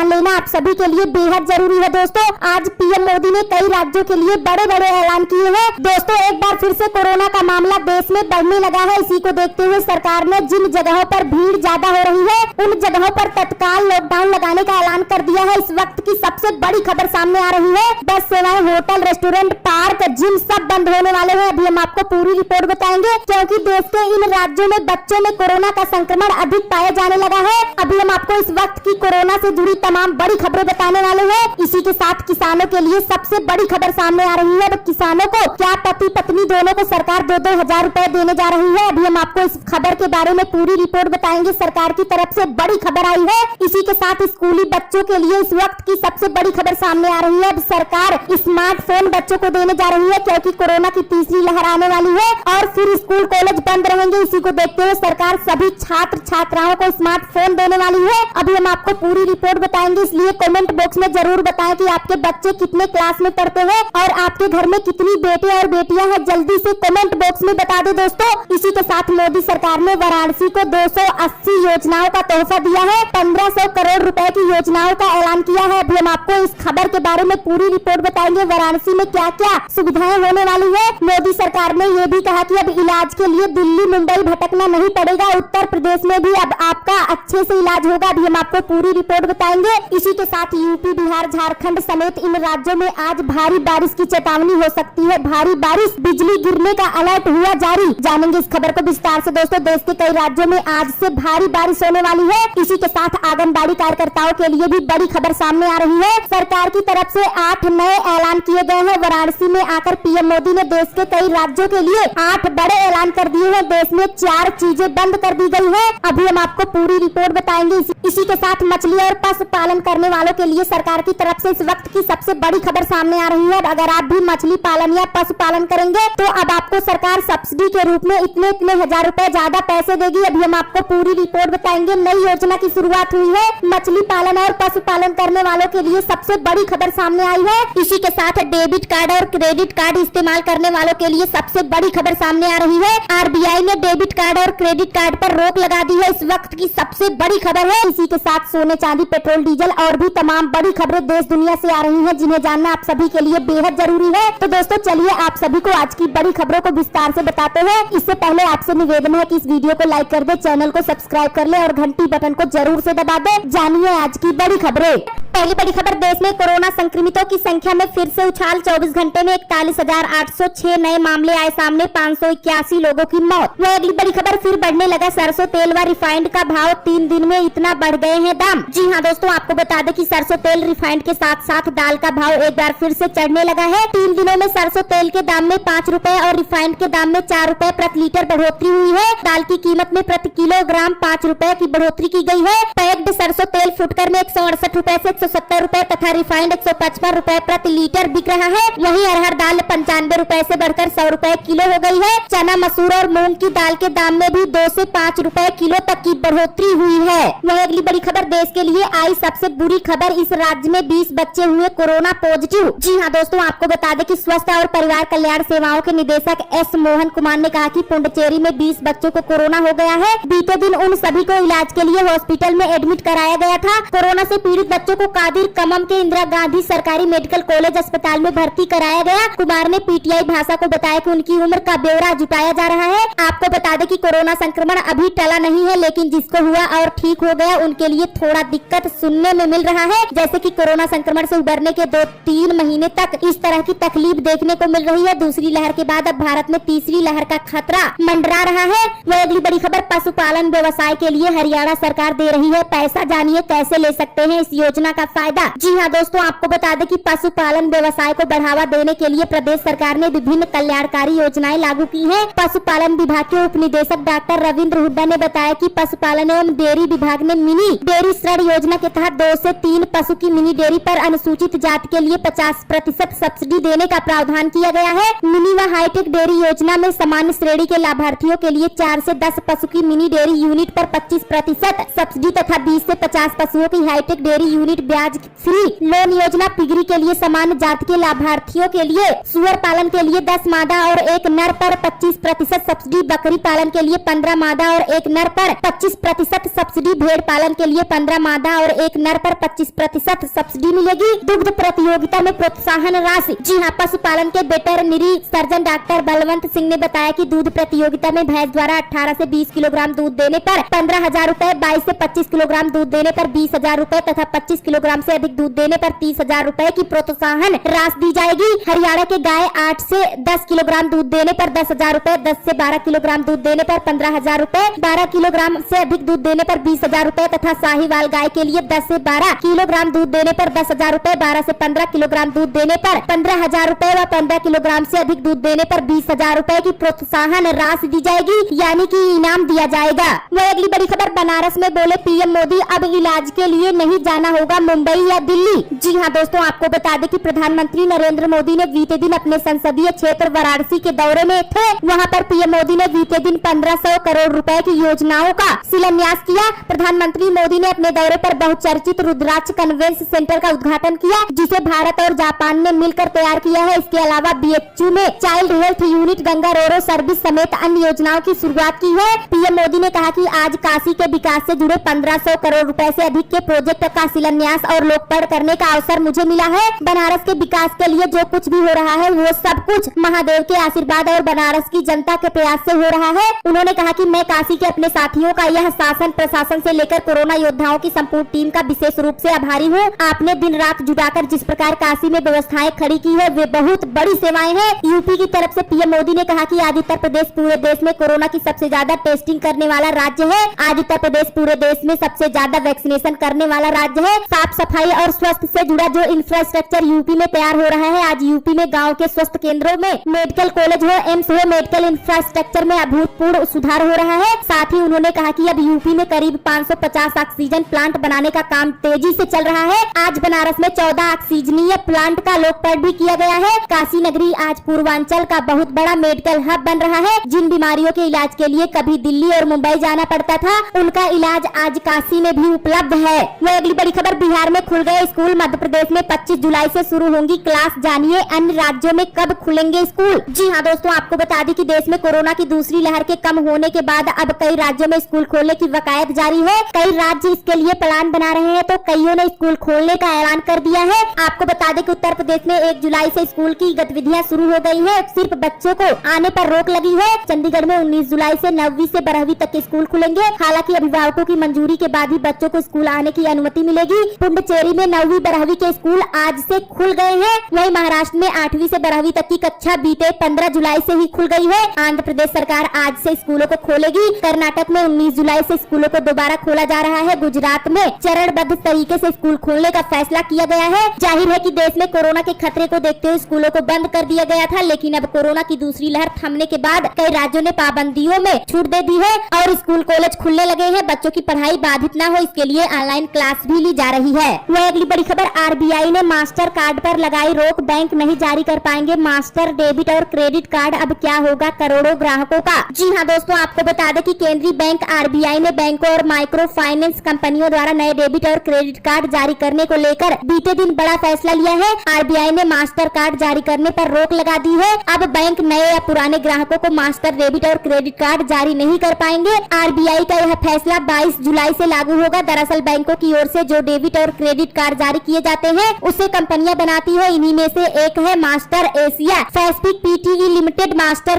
लेना आप सभी के लिए बेहद जरूरी है। दोस्तों आज पीएम मोदी ने कई राज्यों के लिए बड़े बड़े ऐलान किए हैं। दोस्तों एक बार फिर से कोरोना का मामला देश में बढ़ने लगा है। इसी को देखते हुए सरकार ने जिन जगहों पर भीड़ ज्यादा हो रही है उन जगहों पर तत्काल लॉकडाउन लगाने का ऐलान कर दिया है। इस वक्त की सबसे बड़ी खबर सामने आ रही है। बस सेवाएं, होटल, रेस्टोरेंट, पार्क, जिम सब बंद होने वाले हैं। अभी हम आपको पूरी रिपोर्ट बताएंगे क्योंकि देश के इन राज्यों में बच्चों में कोरोना का संक्रमण अधिक पाया जाने लगा है। अभी हम आपको इस वक्त की कोरोना से जुड़ी तमाम बड़ी खबरें बताने वाले हैं। इसी के साथ किसानों के लिए सबसे बड़ी खबर सामने आ रही है। तो किसानों को क्या पति पत्नी दोनों को सरकार 2-2 हजार रुपए देने जा रही है। अभी हम आपको इस खबर के बारे में पूरी रिपोर्ट बताएंगे। सरकार की तरफ से बड़ी खबर आई है। इसी के साथ स्कूली बच्चों के लिए इस वक्त की सबसे बड़ी खबर सामने आ रही है। अब सरकार स्मार्टफोन बच्चों को देने जा रही है क्योंकि कोरोना की तीसरी लहर आने वाली है और फिर स्कूल कॉलेज बंद रहेंगे। इसी को देखते हुए सरकार सभी छात्र छात्राओं को स्मार्टफोन देने वाली है। अभी हम आपको पूरी रिपोर्ट बताएंगे, इसलिए कमेंट बॉक्स में जरूर बताएं कि आपके बच्चे कितने क्लास में पढ़ते हैं और आपके घर में कितनी बेटे और बेटियां हैं। जल्दी से कमेंट बॉक्स में बता दो दोस्तों। इसी के साथ मोदी सरकार ने वाराणसी को 280 योजनाओं का तोहफा दिया है। 1500 करोड़ रुपए की योजनाओं का ऐलान किया है। अभी हम आपको इस खबर के बारे में पूरी रिपोर्ट बताएंगे। वाराणसी में क्या क्या सुविधाएं होने वाली है। मोदी सरकार ने ये भी कहा कि अब इलाज के लिए दिल्ली मुंबई भटकना नहीं पड़ेगा। उत्तर प्रदेश में भी अब आपका अच्छे से इलाज होगा। अभी हम आपको पूरी रिपोर्ट बताएंगे। इसी के साथ यूपी, बिहार, झारखंड समेत इन राज्यों में आज भारी बारिश की चेतावनी हो सकती है। भारी बारिश, बिजली गिरने का अलर्ट हुआ जारी। जानेंगे इस खबर को विस्तार से। दोस्तों देश के कई राज्यों में आज से भारी बारिश होने वाली है। इसी के साथ आंगनबाड़ी कार्यकर्ताओं के लिए भी बड़ी खबर सामने आ रही है। सरकार की तरफ से 8 नए ऐलान किए गए हैं। वाराणसी में आकर पीएम मोदी ने देश के कई राज्यों के लिए 8 बड़े ऐलान कर दिए हैं। देश में 4 चीजें बंद कर दी गई है। अभी हम आपको पूरी रिपोर्ट बताएंगे। इसी के साथ मछली और पशुपालन करने वालों के लिए सरकार की तरफ से इस वक्त की सबसे बड़ी खबर सामने आ रही है। अगर आप भी मछली पालन या पशुपालन करेंगे तो अब आपको सरकार सब्सिडी के रूप में इतने हजार रुपए ज्यादा पैसे देगी। अभी हम आपको पूरी रिपोर्ट बताएंगे। नई योजना की शुरुआत हुई है। मछली पालन और पशुपालन करने वालों के लिए सबसे बड़ी खबर सामने आई है। इसी के साथ डेबिट कार्ड और क्रेडिट कार्ड इस्तेमाल करने वालों के लिए सबसे बड़ी खबर सामने आ रही है। आरबीआई ने डेबिट कार्ड और क्रेडिट कार्ड पर रोक लगा दी है। इस वक्त की सबसे बड़ी खबर है। इसी के साथ सोने, चांदी, पेट्रोल, डीजल और भी तमाम बड़ी खबरें देश दुनिया से आ रही हैं जिन्हें जानना आप सभी के लिए बेहद जरूरी है। तो दोस्तों चलिए आप सभी को आज की बड़ी खबरों को विस्तार से बताते हैं। इससे पहले आपसे निवेदन है कि इस वीडियो को लाइक कर दे, चैनल को सब्सक्राइब कर ले और घंटी बटन को जरूर से दबा दे। जानिए आज की बड़ी खबरें। पहली बड़ी खबर, देश में कोरोना संक्रमितों की संख्या में फिर से उछाल। 24 घंटे में 41,806 नए मामले आए सामने, 581 लोगों की मौत। वह अगली बड़ी खबर, फिर बढ़ने लगा सरसों तेल व रिफाइंड का भाव। 3 दिन में इतना बढ़ गए हैं दाम। जी हाँ दोस्तों, आपको बता दें कि सरसों तेल, रिफाइंड के साथ साथ दाल का भाव एक बार फिर से चढ़ने लगा है। 3 दिनों में सरसों तेल के दाम में 5 रुपए और रिफाइंड के दाम में 4 रुपए प्रति लीटर बढ़ोतरी हुई है। दाल की कीमत में प्रति किलोग्राम 5 रुपए की बढ़ोतरी की गई है। पैक्ड सरसों तेल फुटकर में 168 रुपए से 170 रुपए तथा रिफाइंड 155 रुपए प्रति लीटर बिक रहा है। वहीं अरहर दाल 95 रुपए से बढ़कर 100 रुपए किलो हो गई है। चना, मसूर और मूंग की दाल के दाम में भी 2 से 5 रुपए किलो तक की बढ़ोतरी हुई है। वहीं अगली बड़ी खबर, देश के लिए आई सबसे बुरी खबर, इस राज्य में 20 बच्चे हुए कोरोना पॉजिटिव। जी हाँ दोस्तों, आपको बता दें कि स्वास्थ्य और परिवार कल्याण सेवाओं के निदेशक एस मोहन कुमार ने कहा कि पुडुचेरी में 20 बच्चों को कोरोना हो गया है। बीते दिन उन सभी को इलाज के लिए हॉस्पिटल में एडमिट कराया गया था। कोरोना से पीड़ित बच्चों को कादिर कमम के इंदिरा गांधी सरकारी मेडिकल कॉलेज अस्पताल में भर्ती कराया गया। कुमार ने पीटीआई भाषा को बताया कि उनकी उम्र का ब्यौरा जुटाया जा रहा है। आपको बता दें कि कोरोना संक्रमण अभी टला नहीं है, लेकिन जिसको हुआ और ठीक हो गया उनके लिए थोड़ा दिक्कत सुनने में मिल रहा है। जैसे कि कोरोना संक्रमण से उबरने के 2-3 महीने तक इस तरह की तकलीफ देखने को मिल रही है। दूसरी लहर के बाद अब भारत में तीसरी लहर का खतरा मंडरा रहा है। वह अगली बड़ी खबर, पशुपालन व्यवसाय के लिए हरियाणा सरकार दे रही है पैसा। जानिए कैसे ले सकते हैं इस योजना का फायदा। जी हाँ दोस्तों, आपको बता दें कि पशुपालन व्यवसाय को बढ़ावा देने के लिए प्रदेश सरकार ने विभिन्न कल्याणकारी योजनाएं लागू की हैं। पशुपालन विभाग के उप निदेशक डॉक्टर रविंद्र हुड्डा ने बताया कि पशुपालन एवं डेयरी विभाग ने मिनी डेयरी ऋण योजना के तहत 2 से 3 पशु की मिनी डेयरी पर अनुसूचित जाति के लिए 50% सब्सिडी देने का प्रावधान किया गया है। मिनी व हाईटेक डेयरी योजना में सामान्य श्रेणी के लाभार्थियों के लिए 4 से 10 पशु की मिनी डेयरी यूनिट पर 25% सब्सिडी तथा 20 से 50 पशुओं की हाईटेक डेयरी यूनिट ब्याज फ्री लोन योजना, पिगरी के लिए सामान्य जाति के लाभार्थियों के लिए सुअर पालन के लिए 10 मादा और 1 नर पर 25% सब्सिडी, बकरी पालन के लिए 15 मादा और 1 नर पर 25% सब्सिडी, भेड़ पालन के लिए 15 मादा और 1 नर पर 25% सब्सिडी मिलेगी। दुग्ध प्रतियोगिता में प्रोत्साहन राशि। जी हाँ, पशुपालन के veterinary surgeon doctor Balwant Singh ने बताया कि दूध प्रतियोगिता में भैंस द्वारा 18 से 20 किलोग्राम दूध देने पर 15,000 रूपए, 22 से 25 किलोग्राम दूध देने पर 20,000 रूपए तथा 25 किलोग्राम से अधिक दूध देने पर 30,000 रूपए की प्रोत्साहन राशि दी जाएगी। हरियाणा के गाय 8 से 10 किलोग्राम दूध देने पर 10,000 रूपए, 10 से 12 किलोग्राम दूध देने पर 15,000 रूपए, 12 किलोग्राम से अधिक दूध देने पर 20,000 रूपए तथा साहिवाल गाय के लिए 10 से 12 किलोग्राम दूध देने पर 10,000 रूपए, 12 से 15 किलोग्राम दूध देने पर 15,000 रूपए व 15 किलोग्राम से अधिक दूध देने पर 20,000 रूपए की प्रोत्साहन राशि दी जाएगी, यानी कि इनाम दिया जाएगा। वह अगली बड़ी खबर, बनारस में बोले पीएम मोदी, अब इलाज के लिए नहीं जाना होगा मुंबई या दिल्ली। जी हाँ दोस्तों, आपको बता दें कि प्रधानमंत्री नरेंद्र मोदी ने बीते दिन अपने संसदीय क्षेत्र वाराणसी के दौरे में थे। वहाँ पर पीएम मोदी ने बीते दिन 1500 करोड़ रुपए की योजनाओं का शिलान्यास किया। प्रधानमंत्री मोदी ने अपने दौरे पर बहुचर्चित रुद्राक्ष कन्वेंस सेंटर का उद्घाटन किया, जिसे भारत और जापान ने मिलकर तैयार किया है। इसके अलावा BHU में चाइल्ड हेल्थ यूनिट, गंगा रोरो सर्विस समेत अन्य योजनाओं की शुरुआत की है। पीएम मोदी ने कहा कि आज काशी के विकास से जुड़े 1500 करोड़ रुपए से अधिक के प्रोजेक्ट का शिलान्यास और लोकार्पण करने का अवसर मुझे मिला है। बनारस के विकास के लिए जो कुछ भी हो रहा है वो सब कुछ महादेव के आशीर्वाद और बनारस की जनता के प्रयास से हो रहा है। उन्होंने कहा कि मैं काशी के अपने साथियों का, यह शासन प्रशासन से लेकर कोरोना योद्धाओं की संपूर्ण टीम का विशेष रूप से आभारी हूँ। आपने दिन रात जुटाकर जिस प्रकार काशी में व्यवस्थाएं खड़ी की है वे बहुत बड़ी सेवाएं हैं। यूपी की तरफ से पीएम मोदी ने कहा कि आज उत्तर प्रदेश पूरे देश में कोरोना की सबसे ज्यादा टेस्टिंग करने वाला राज्य है। आज उत्तर प्रदेश पूरे देश में सबसे ज्यादा वैक्सीनेशन करने वाला राज्य है। साफ सफाई और स्वास्थ्य से जुड़ा जो इंफ्रास्ट्रक्चर यूपी में तैयार हो रहा है, आज यूपी में गाँव के स्वास्थ्य केंद्रों में मेडिकल कॉलेज हो, एम्स हो, मेडिकल इंफ्रास्ट्रक्चर में अभूतपूर्व सुधार हो रहा है। साथ ही उन्होंने कहा कि अब यूपी में करीब 550 ऑक्सीजन प्लांट बनाने का काम तेजी से चल रहा है। आज बनारस में 14 ऑक्सीजनीय प्लांट का लोकार्पण भी किया गया है। काशी नगरी आज पूर्वांचल का बहुत बड़ा मेडिकल हब बन रहा है। जिन बीमारियों के इलाज के लिए कभी दिल्ली और मुंबई जाना पड़ता था, उनका इलाज आज काशी में भी उपलब्ध है। वह अगली बड़ी खबर, बिहार में खुल गए स्कूल। मध्य प्रदेश में 25 जुलाई से शुरू होंगी क्लास, जानिए अन्य राज्यों में कब खुलेंगे स्कूल। जी हाँ दोस्तों, आपको बता दें कि देश में कोरोना की दूसरी लहर के कम होने के बाद अब कई राज्यों में स्कूल खोलने की वकायत जारी है। कई राज्य इसके लिए प्लान बना रहे हैं, तो कईयों ने स्कूल खोलने का ऐलान कर दिया है। आपको बता दें कि उत्तर प्रदेश में 1 जुलाई से स्कूल की गतिविधियां शुरू हो गई है। सिर्फ बच्चों को आने पर रोक लगी है। चंडीगढ़ में 19 जुलाई से 9वीं से 12वीं तक के स्कूल खुलेंगे। हालांकि अभिभावकों की मंजूरी के बाद ही बच्चों को स्कूल आने की अनुमति मिलेगी। पुडुचेरी में 9वीं 12वीं के स्कूल आज से खुल गए हैं। वहीं महाराष्ट्र में 8वीं से 12वीं तक की कक्षा बीते 15 जुलाई से ही खुल गई है। आंध्र प्रदेश सरकार आज से स्कूलों को खोलेगी। कर्नाटक में 19 जुलाई से स्कूलों को दोबारा खोला जा रहा है। गुजरात में चरणबद्ध तरीके से स्कूल खोलने का फैसला किया गया है। जाहिर है कि देश में कोरोना के खतरे को देखते हुए स्कूलों को बंद कर दिया गया था, लेकिन अब कोरोना की दूसरी लहर थमने के बाद कई राज्यों ने पाबंदियों में छूट दे दी है और स्कूल कॉलेज खुलने लगे हैं। बच्चों की पढ़ाई बाधित न हो, इसके लिए ऑनलाइन क्लास भी ली जा रही है। वह अगली बड़ी खबर, RBI ने मास्टर कार्ड पर लगाई रोक, बैंक नहीं जारी कर पाएंगे मास्टर डेबिट और क्रेडिट कार्ड। अब क्या होगा करोड़ों ग्राहकों का। जी हाँ दोस्तों, आपको बता दें कि केंद्रीय बैंक RBI ने बैंकों और माइक्रो फाइनेंस कंपनियों द्वारा नए डेबिट और क्रेडिट कार्ड जारी करने को लेकर बीते दिन बड़ा फैसला लिया है। RBI ने मास्टर कार्ड जारी करने पर रोक लगा दी है। अब बैंक नए या पुराने ग्राहकों को मास्टर डेबिट और क्रेडिट कार्ड जारी नहीं कर पाएंगे। RBI का यह फैसला 22 जुलाई से लागू होगा। दरअसल बैंकों की ओर से जो डेबिट और क्रेडिट कार्ड जारी किए जाते हैं, उसे कंपनियां बनाती है। इन्हीं में से एक है master Asia Pacific PTE limited. Master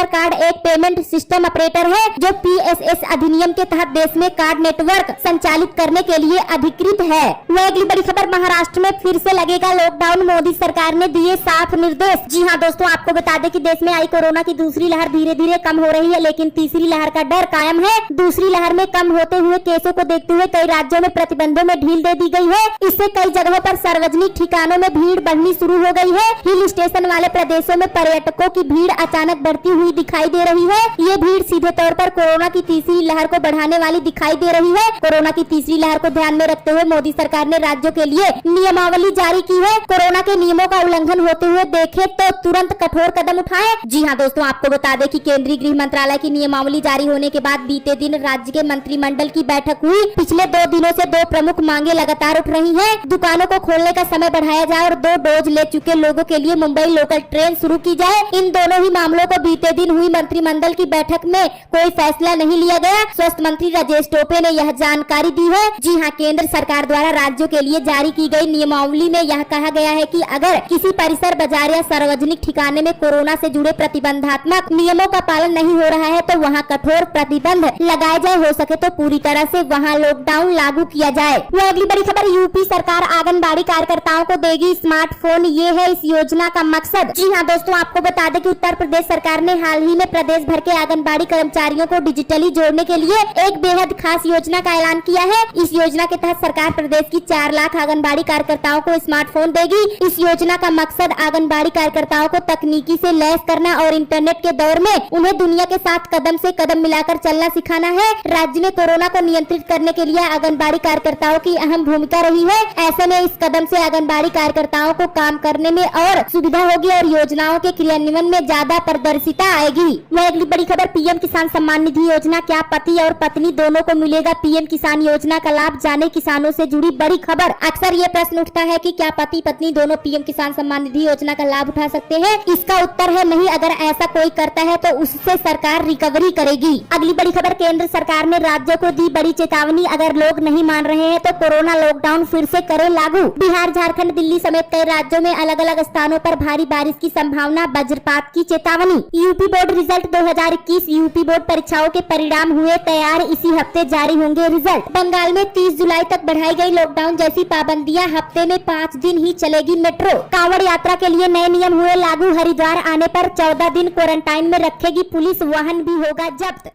card एक पेमेंट सिस्टम ऑपरेटर है जो PSS अधिनियम के तहत देश में कार्ड नेटवर्क संचालित करने के लिए अधिकृत है। वह अगली बड़ी खबर, महाराष्ट्र में फिर से लगेगा लॉकडाउन, मोदी सरकार ने दिए साफ निर्देश। जी हाँ दोस्तों, आपको बता दें कि देश में आई कोरोना की दूसरी लहर धीरे धीरे कम हो रही है, लेकिन तीसरी लहर का डर कायम है। दूसरी लहर में कम होते हुए केसों को देखते हुए कई राज्यों में प्रतिबंधों में ढील दे दी गई है। इससे कई जगहों पर सार्वजनिक ठिकानों में भीड़ बढ़नी शुरू हो गई है। हिल स्टेशन वाले प्रदेशों में पर्यटकों की भीड़ अचानक बढ़ती हुई दिखाई दे रही है। ये भीड़ सीधे तौर पर कोरोना की तीसरी लहर को बढ़ाने वाली दिखाई दे रही है। कोरोना की तीसरी लहर को ध्यान में रखते हुए मोदी सरकार ने राज्यों के लिए नियमावली जारी की है। कोरोना के नियमों का उल्लंघन होते हुए देखे तो तुरंत कठोर कदम उठाएं। जी हाँ दोस्तों, आपको बता दें कि केंद्रीय गृह मंत्रालय की नियमावली जारी होने के बाद बीते दिन राज्य के मंत्रिमंडल की बैठक हुई। पिछले 2 दिनों से 2 प्रमुख मांगे मांगे लगातार उठ रही हैं। दुकानों को खोलने का समय बढ़ाया जाए और 2 डोज ले चुके लोगों के लिए मुंबई लोकल ट्रेन शुरू की जाए। इन दोनों ही मामलों को बीते दिन हुई मंत्रिमंडल की बैठक में कोई फैसला नहीं लिया गया। स्वास्थ्य मंत्री राजेश टोपे ने यह जानकारी दी है। जी हां, केंद्र सरकार द्वारा राज्यों के लिए जारी की गई नियमावली में यह कहा गया है कि अगर किसी परिसर, बाजार या सार्वजनिक ठिकाने में कोरोना से जुड़े प्रतिबंधात्मक नियमों का पालन नहीं हो रहा है तो वहां कठोर प्रतिबंध लगाए जाए। हो सके तो पूरी तरह से वहां लॉकडाउन लागू किया जाए। वह अगली बड़ी खबर, यूपी सरकार आंगनबाड़ी कार्यकर्ताओं को देगी स्मार्टफोन, ये है इस योजना का मकसद। जी हाँ दोस्तों, आपको बता दें कि उत्तर प्रदेश सरकार ने हाल ही में प्रदेश भर के आंगनबाड़ी कर्मचारियों को डिजिटली जोड़ने के लिए एक बेहद खास योजना का ऐलान किया है। इस योजना के तहत सरकार प्रदेश की 4 लाख आंगनबाड़ी कार्यकर्ताओं को स्मार्टफोन देगी। इस योजना का मकसद आंगनबाड़ी कार्यकर्ताओं को तकनीकी से लैस करना और इंटरनेट के दौर में उन्हें दुनिया के साथ कदम से कदम मिलाकर चलना सिखाना है। राज्य में कोरोना को नियंत्रित करने के लिए आंगनबाड़ी कार्यकर्ताओं की अहम भूमिका रही है। ऐसे में इस कदम से आंगनबाड़ी कार्यकर्ताओं को काम करने में और सुविधा होगी और योजनाओं के क्रियान्वयन में ज्यादा पारदर्शिता आएगी। वह अगली बड़ी खबर, पीएम किसान सम्मान निधि योजना, क्या पति और पत्नी दोनों को मिलेगा पीएम किसान योजना का लाभ? जाने किसानों से जुड़ी बड़ी खबर। अक्सर ये प्रश्न उठता है कि क्या पति पत्नी दोनों पीएम किसान सम्मान निधि योजना का लाभ उठा सकते हैं? इसका उत्तर है नहीं। अगर ऐसा कोई करता है तो उससे सरकार रिकवरी करेगी। अगली बड़ी खबर, केंद्र सरकार ने राज्यों को दी बड़ी चेतावनी, अगर लोग नहीं मान रहे हैं तो कोरोना लॉकडाउन फिर से करे लागू। बिहार, झारखंड, दिल्ली समेत कई राज्यों में अलग अलग स्थानों पर भारी बारिश की संभावना, वज्रपात की चेतावनी। UP board result 2021, UP board परीक्षाओं के परिणाम हुए तैयार, इसी हफ्ते जारी होंगे रिजल्ट। बंगाल में 30 जुलाई तक बढ़ाई गई लॉकडाउन जैसी पाबंदियां, हफ्ते में 5 दिन ही चलेगी मेट्रो। कांवड़ यात्रा के लिए नए नियम हुए लागू, हरिद्वार आने पर 14 दिन क्वारंटाइन में रखेगी पुलिस, वाहन भी होगा जब्त।